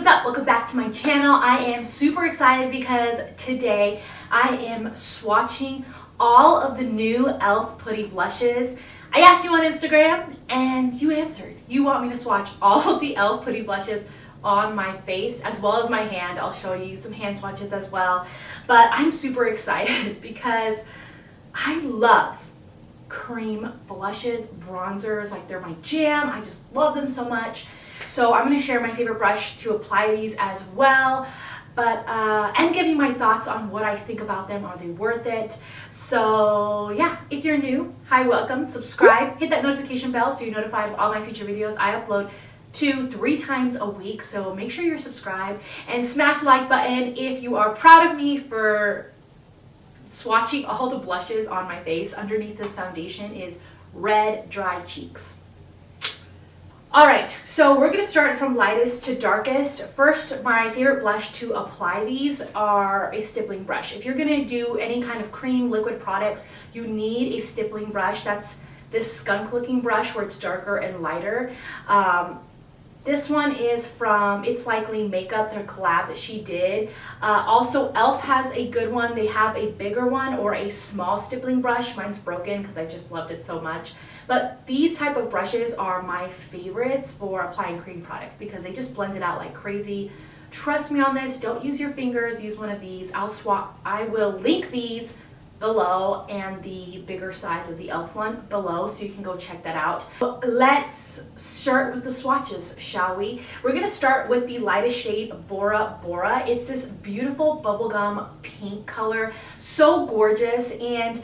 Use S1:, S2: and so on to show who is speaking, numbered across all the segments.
S1: up? Welcome back to my channel. I am super excited because today I am swatching all of the new e.l.f. Putty blushes. I asked you on Instagram and you answered. You want me to swatch all of the e.l.f. Putty blushes on my face as well as my hand. I'll show you some hand swatches as well. But I'm super excited because I love cream blushes, bronzers, like they're my jam. I just love them so much. So I'm going to share my favorite brush to apply these as well, and give you my thoughts on what I think about them. Are they worth it? So yeah, if you're new, hi, welcome, subscribe, hit that notification bell so you're notified of all my future videos. I upload 2-3 times a week, so make sure you're subscribed and smash the like button if you are proud of me for swatching all the blushes on my face. Underneath this foundation is Red Dry Cheeks. Alright, so we're going to start from lightest to darkest. First, my favorite blush to apply these are a stippling brush. If you're going to do any kind of cream liquid products, you need a stippling brush. That's this skunk looking brush where it's darker and lighter. This one is from It's Likely Makeup, their collab that she did. Also, e.l.f. has a good one. They have a bigger one or a small stippling brush. Mine's broken because I just loved it so much. But these type of brushes are my favorites for applying cream products because they just blend it out like crazy. Trust me on this. Don't use your fingers. Use one of these. I will link these below and the bigger size of the e.l.f. one below so you can go check that out. Let's start with the swatches, shall we? We're going to start with the lightest shade, BORA. It's this beautiful bubblegum pink color. So gorgeous and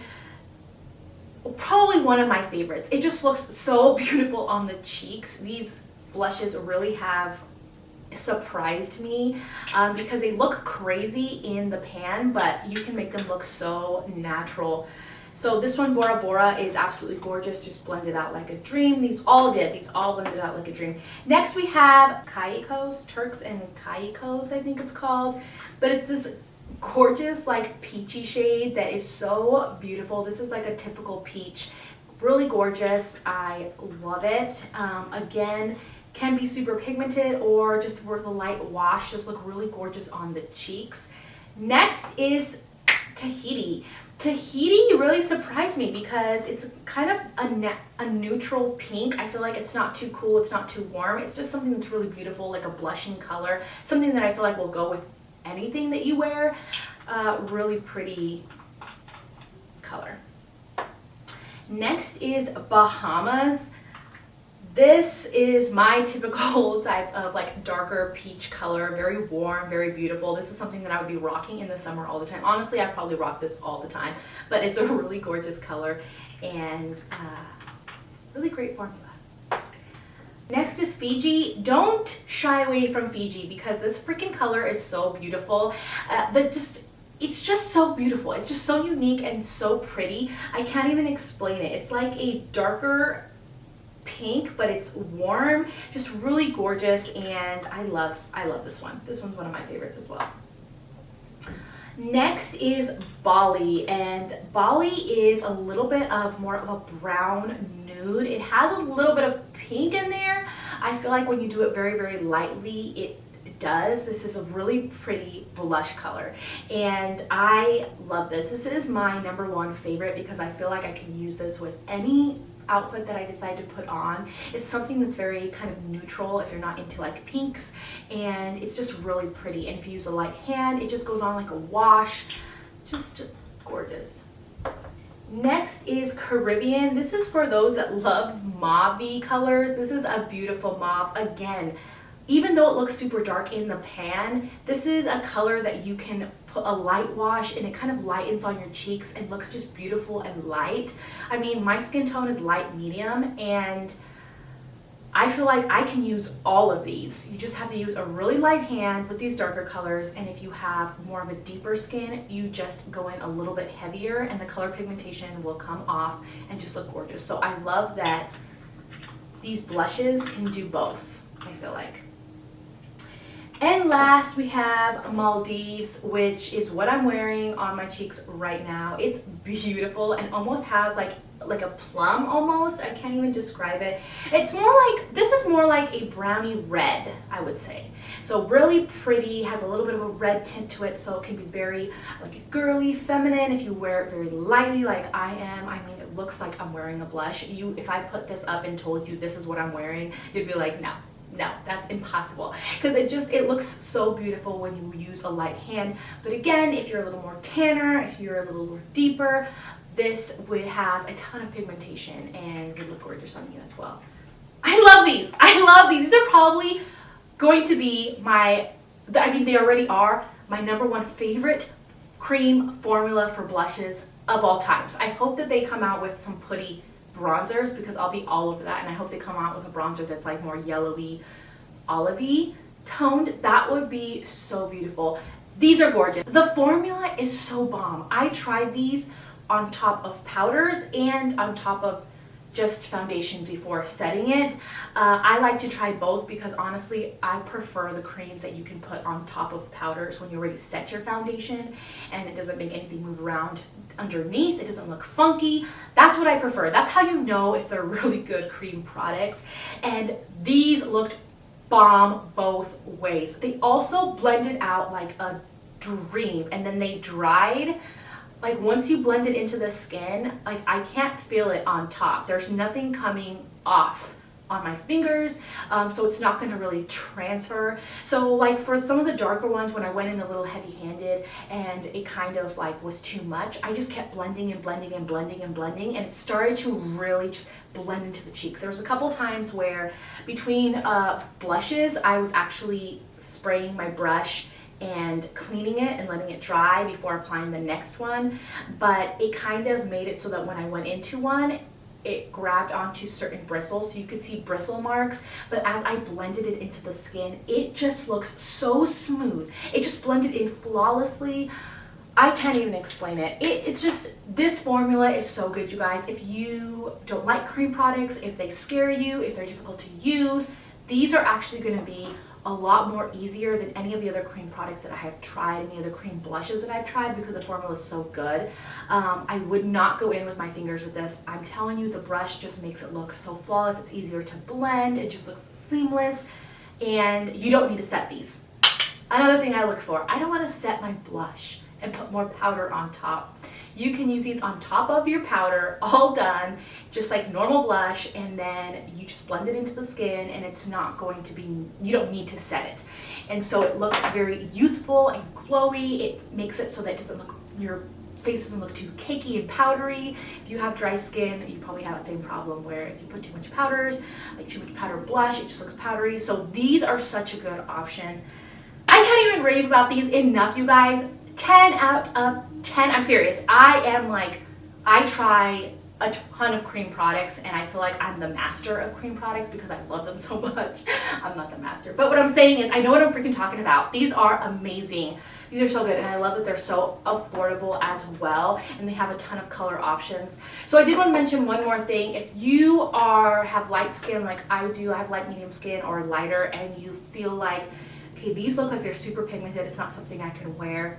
S1: probably one of my favorites. It just looks so beautiful on the cheeks. These blushes really have surprised me because they look crazy in the pan, but you can make them look so natural. So this one, BORA, is absolutely gorgeous. Just blended out like a dream. These all blended out like a dream. Next we have CAICOS, TURKS and CAICOS, I think it's called. But it's this gorgeous like peachy shade that is so beautiful. This is like a typical peach. Really gorgeous. I love it. Again, can be super pigmented or just with a light wash, just look really gorgeous on the cheeks. Next is Tahiti. Tahiti really surprised me because it's kind of a neutral pink. I feel like it's not too cool, it's not too warm. It's just something that's really beautiful, like a blushing color. Something that I feel like will go with anything that you wear. Really pretty color. Next is BAJAMAS. This is my typical type of like darker peach color, very warm, very beautiful. This is something that I would be rocking in the summer all the time. Honestly, I probably rock this all the time, but it's a really gorgeous color and really great formula. Next is FIJI. Don't shy away from FIJI because this freaking color is so beautiful. It's just so beautiful. It's just so unique and so pretty. I can't even explain it. It's like a darker pink, but it's warm, just really gorgeous, and I love this one. This one's one of my favorites as well. Next is BALI, and BALI is a little bit of more of a brown nude. It has a little bit of pink in there. I feel like when you do it very, very lightly, it does. This is a really pretty blush color, and I love this. This is my #1 favorite because I feel like I can use this with any outfit that I decide to put on. It's something that's very kind of neutral if you're not into like pinks, and it's just really pretty, and if you use a light hand it just goes on like a wash. Just gorgeous. Next is Caribbean. This is for those that love mauve colors. This is a beautiful mauve. Again, even though it looks super dark in the pan, this is a color that you can put a light wash and it kind of lightens on your cheeks and looks just beautiful and light. I mean, my skin tone is light medium and I feel like I can use all of these. You just have to use a really light hand with these darker colors, and if you have more of a deeper skin, you just go in a little bit heavier and the color pigmentation will come off and just look gorgeous. So I love that these blushes can do both, I feel like. And last we have Maldives, which is what I'm wearing on my cheeks right now. It's beautiful and almost has like like a plum almost. I can't even describe it. It's more like, this is more like a brownie red, I would say. So really pretty, has a little bit of a red tint to it, so it can be very like girly, feminine if you wear it very lightly like I am. I mean, it looks like I'm wearing a blush. If I put this up and told you this is what I'm wearing, you'd be like, no, that's impossible, because it looks so beautiful when you use a light hand. But again, if you're a little more tanner, if you're a little more deeper, this has a ton of pigmentation and would look gorgeous on you as well. I love these. I love these. These are probably going to be they already are my #1 favorite cream formula for blushes of all times. I hope that they come out with some Putty bronzers, because I'll be all over that, and I hope they come out with a bronzer that's like more yellowy, olivey toned. That would be so beautiful. These are gorgeous. The formula is so bomb. I tried these on top of powders and on top of just foundation before setting it. I like to try both because honestly, I prefer the creams that you can put on top of powders when you already set your foundation, and it doesn't make anything move around underneath. It doesn't look funky. That's what I prefer. That's how you know if they're really good cream products. And these looked bomb both ways. They also blended out like a dream, and then they dried. Like once you blend it into the skin, like I can't feel it on top. There's nothing coming off on my fingers, so it's not going to really transfer. So like for some of the darker ones, when I went in a little heavy-handed and it kind of like was too much, I just kept blending and blending and blending and blending, and it started to really just blend into the cheeks. There was a couple times where between blushes, I was actually spraying my brush and cleaning it and letting it dry before applying the next one, but it kind of made it so that when I went into one, it grabbed onto certain bristles, so you could see bristle marks. But as I blended it into the skin, it just looks so smooth. It just blended in flawlessly. I can't even explain it. It's just, this formula is so good, you guys. If you don't like cream products, if they scare you, if they're difficult to use, these are actually going to be a lot more easier than any of the other cream products that I have tried, any other cream blushes that I've tried, because the formula is so good. I would not go in with my fingers with this. I'm telling you, the brush just makes it look so flawless. It's easier to blend. It just looks seamless, and you don't need to set these. Another thing I look for, I don't want to set my blush and put more powder on top. You can use these on top of your powder, all done, just like normal blush, and then you just blend it into the skin, and it's not going to be, you don't need to set it. And so it looks very youthful and glowy. It makes it so that it doesn't look, your face doesn't look too cakey and powdery. If you have dry skin, you probably have the same problem where if you put too much powders, like too much powder blush, it just looks powdery. So these are such a good option. I can't even rave about these enough, you guys. 10 out of 10. I'm serious. I try a ton of cream products, and I feel like I'm the master of cream products because I love them so much. I'm not the master, but what I'm saying is I know what I'm freaking talking about. These are amazing. These are so good, and I love that they're so affordable as well, and they have a ton of color options. So I did want to mention one more thing. If you have light skin like I do, I have light medium skin or lighter, and you feel like, okay, these look like they're super pigmented, it's not something I can wear,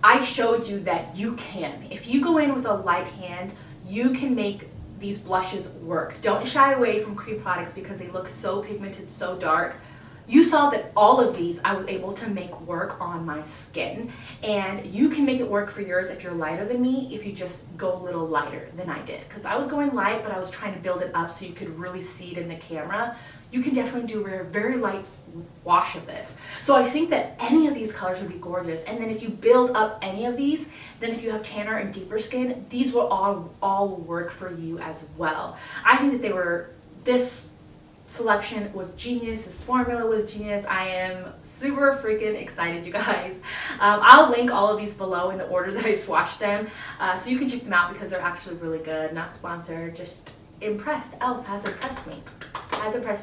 S1: I showed you that you can. If you go in with a light hand, you can make these blushes work. Don't shy away from cream products because they look so pigmented, so dark. You saw that all of these I was able to make work on my skin, and you can make it work for yours if you're lighter than me, if you just go a little lighter than I did. Because I was going light, but I was trying to build it up so you could really see it in the camera. You can definitely do a very light wash of this. So I think that any of these colors would be gorgeous. And then if you build up any of these, then if you have tanner and deeper skin, these will all work for you as well. I think that this selection was genius. This formula was genius. I am super freaking excited, you guys. I'll link all of these below in the order that I swatched them, so you can check them out because they're actually really good. Not sponsored, just impressed. e.l.f. has impressed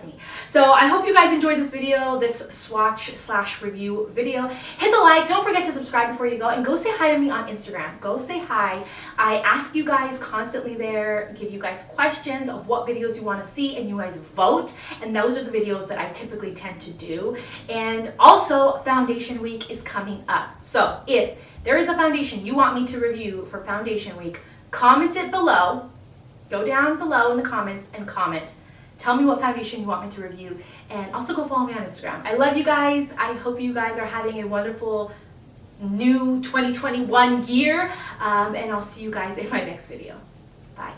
S1: me. So I hope you guys enjoyed this video, this swatch/review video. Hit the like, don't forget to subscribe before you go, and go say hi to me on Instagram. Go say hi. I ask you guys constantly there, give you guys questions of what videos you want to see, and you guys vote, and those are the videos that I typically tend to do. And also, foundation week is coming up. So if there is a foundation you want me to review for foundation week, comment it below, go down below in the comments and comment. Tell me what foundation you want me to review, and also go follow me on Instagram. I love you guys. I hope you guys are having a wonderful new 2021 year, and I'll see you guys in my next video. Bye.